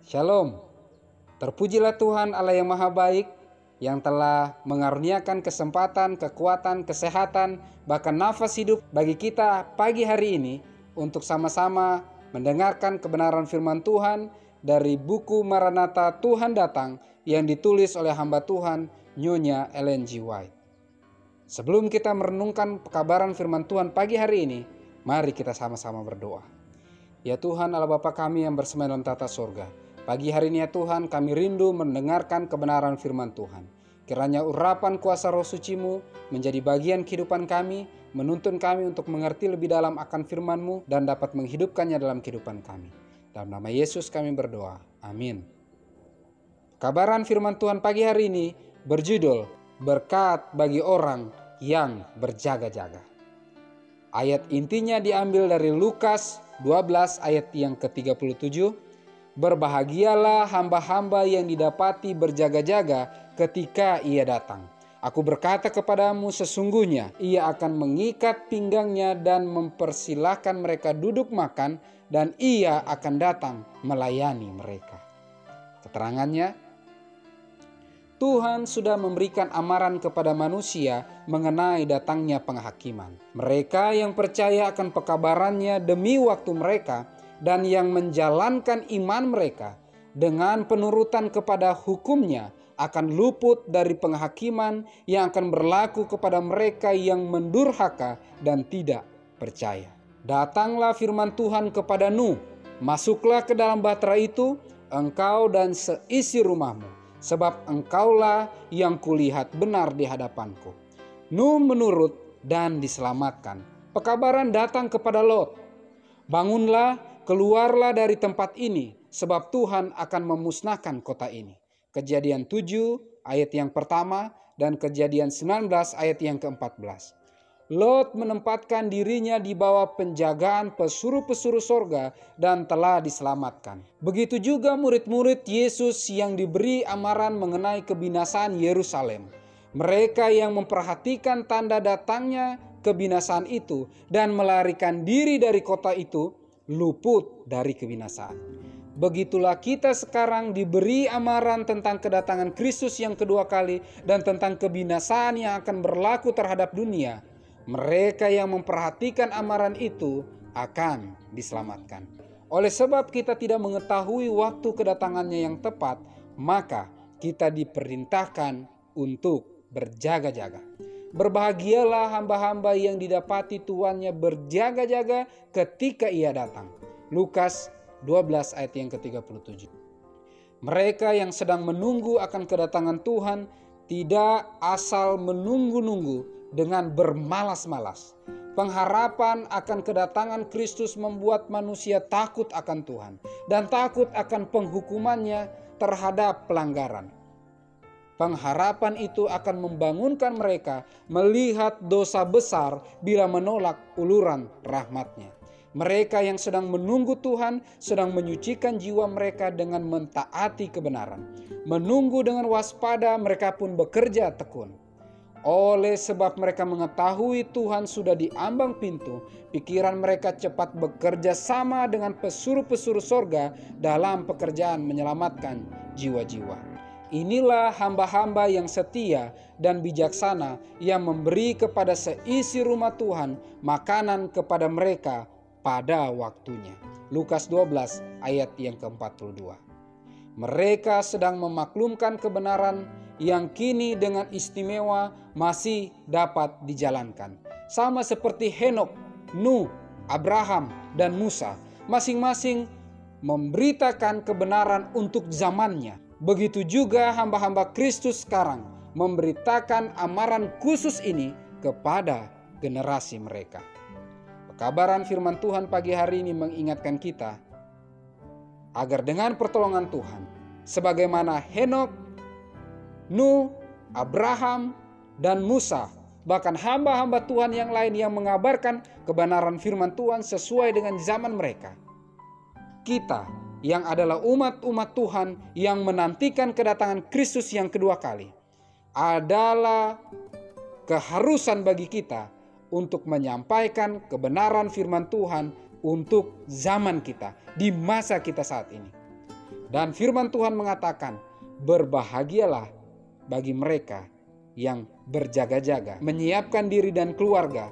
Shalom. Terpujilah Tuhan Allah yang Maha Baik, yang telah mengaruniakan kesempatan, kekuatan, kesehatan, bahkan nafas hidup bagi kita pagi hari ini untuk sama-sama mendengarkan kebenaran firman Tuhan dari buku Maranatha Tuhan Datang yang ditulis oleh hamba Tuhan Nyonya Ellen G. White. Sebelum kita merenungkan pekabaran firman Tuhan pagi hari ini, mari kita sama-sama berdoa. Ya Tuhan Allah Bapa kami yang bersemayam dalam tata surga, pagi hari ini ya Tuhan kami rindu mendengarkan kebenaran firman Tuhan. Kiranya urapan kuasa roh suci-Mu menjadi bagian kehidupan kami, menuntun kami untuk mengerti lebih dalam akan firman-Mu dan dapat menghidupkannya dalam kehidupan kami. Dalam nama Yesus kami berdoa. Amin. Kabaran firman Tuhan pagi hari ini berjudul Berkat bagi orang yang berjaga-jaga. Ayat intinya diambil dari Lukas 12 ayat yang ke-37. Berbahagialah hamba-hamba yang didapati berjaga-jaga ketika ia datang. Aku berkata kepadamu, sesungguhnya ia akan mengikat pinggangnya dan mempersilahkan mereka duduk makan, dan ia akan datang melayani mereka. Keterangannya, Tuhan sudah memberikan amaran kepada manusia mengenai datangnya penghakiman. Mereka yang percaya akan pekabarannya demi waktu mereka dan yang menjalankan iman mereka dengan penurutan kepada hukumnya akan luput dari penghakiman yang akan berlaku kepada mereka yang mendurhaka dan tidak percaya. Datanglah firman Tuhan kepada Nuh, masuklah ke dalam bahtera itu, engkau dan seisi rumahmu, sebab engkaulah yang kulihat benar di hadapanku. Nuh menurut dan diselamatkan. Pekabaran datang kepada Lot, bangunlah, keluarlah dari tempat ini, sebab Tuhan akan memusnahkan kota ini. Kejadian 7 ayat yang pertama dan Kejadian 19 ayat yang ke-14. Lot menempatkan dirinya di bawah penjagaan pesuruh-pesuruh sorga dan telah diselamatkan. Begitu juga murid-murid Yesus yang diberi amaran mengenai kebinasaan Yerusalem. Mereka yang memperhatikan tanda datangnya kebinasaan itu dan melarikan diri dari kota itu luput dari kebinasaan. Begitulah kita sekarang diberi amaran tentang kedatangan Kristus yang kedua kali dan tentang kebinasaan yang akan berlaku terhadap dunia. Mereka yang memperhatikan amaran itu akan diselamatkan. Oleh sebab kita tidak mengetahui waktu kedatangannya yang tepat, maka kita diperintahkan untuk berjaga-jaga. Berbahagialah hamba-hamba yang didapati tuannya berjaga-jaga ketika ia datang. Lukas 12 ayat yang ke-37. Mereka yang sedang menunggu akan kedatangan Tuhan tidak asal menunggu-nunggu dengan bermalas-malas. Pengharapan akan kedatangan Kristus membuat manusia takut akan Tuhan dan takut akan penghukumannya terhadap pelanggaran. Pengharapan itu akan membangunkan mereka melihat dosa besar bila menolak uluran rahmat-Nya. Mereka yang sedang menunggu Tuhan sedang menyucikan jiwa mereka dengan mentaati kebenaran. Menunggu dengan waspada, mereka pun bekerja tekun. Oleh sebab mereka mengetahui Tuhan sudah di ambang pintu, pikiran mereka cepat bekerja sama dengan pesuruh-pesuruh sorga dalam pekerjaan menyelamatkan jiwa-jiwa. Inilah hamba-hamba yang setia dan bijaksana yang memberi kepada seisi rumah Tuhan makanan kepada mereka pada waktunya. Lukas 12 ayat yang ke-42. Mereka sedang memaklumkan kebenaran yang kini dengan istimewa masih dapat dijalankan. Sama seperti Henokh, Nuh, Abraham, dan Musa, masing-masing memberitakan kebenaran untuk zamannya. Begitu juga hamba-hamba Kristus sekarang memberitakan amaran khusus ini kepada generasi mereka. Pekabaran firman Tuhan pagi hari ini mengingatkan kita agar dengan pertolongan Tuhan, sebagaimana Henokh, Nuh, Abraham, dan Musa, bahkan hamba-hamba Tuhan yang lain yang mengabarkan kebenaran firman Tuhan sesuai dengan zaman mereka, kita yang adalah umat-umat Tuhan yang menantikan kedatangan Kristus yang kedua kali, adalah keharusan bagi kita untuk menyampaikan kebenaran firman Tuhan untuk zaman kita, di masa kita saat ini. Dan firman Tuhan mengatakan, berbahagialah bagi mereka yang berjaga-jaga, menyiapkan diri dan keluarga,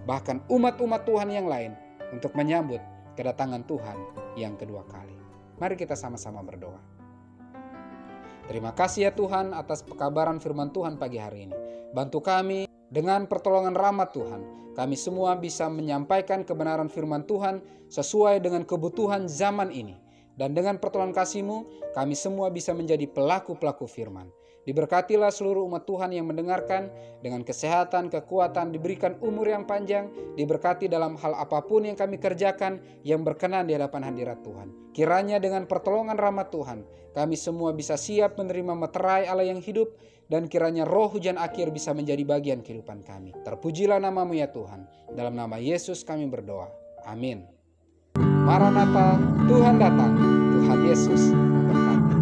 bahkan umat-umat Tuhan yang lain untuk menyambut kedatangan Tuhan yang kedua kali. Mari kita sama-sama berdoa. Terima kasih ya Tuhan atas pekabaran firman Tuhan pagi hari ini. Bantu kami dengan pertolongan rahmat Tuhan, kami semua bisa menyampaikan kebenaran firman Tuhan sesuai dengan kebutuhan zaman ini. Dan dengan pertolongan kasih-Mu, kami semua bisa menjadi pelaku-pelaku firman. Diberkatilah seluruh umat Tuhan yang mendengarkan, dengan kesehatan, kekuatan, diberikan umur yang panjang, diberkati dalam hal apapun yang kami kerjakan yang berkenan di hadapan hadirat Tuhan. Kiranya dengan pertolongan rahmat Tuhan, kami semua bisa siap menerima meterai Allah yang hidup, dan kiranya roh hujan akhir bisa menjadi bagian kehidupan kami. Terpujilah nama-Mu ya Tuhan. Dalam nama Yesus kami berdoa. Amin. Maranatha, Tuhan datang. Tuhan Yesus memberkati.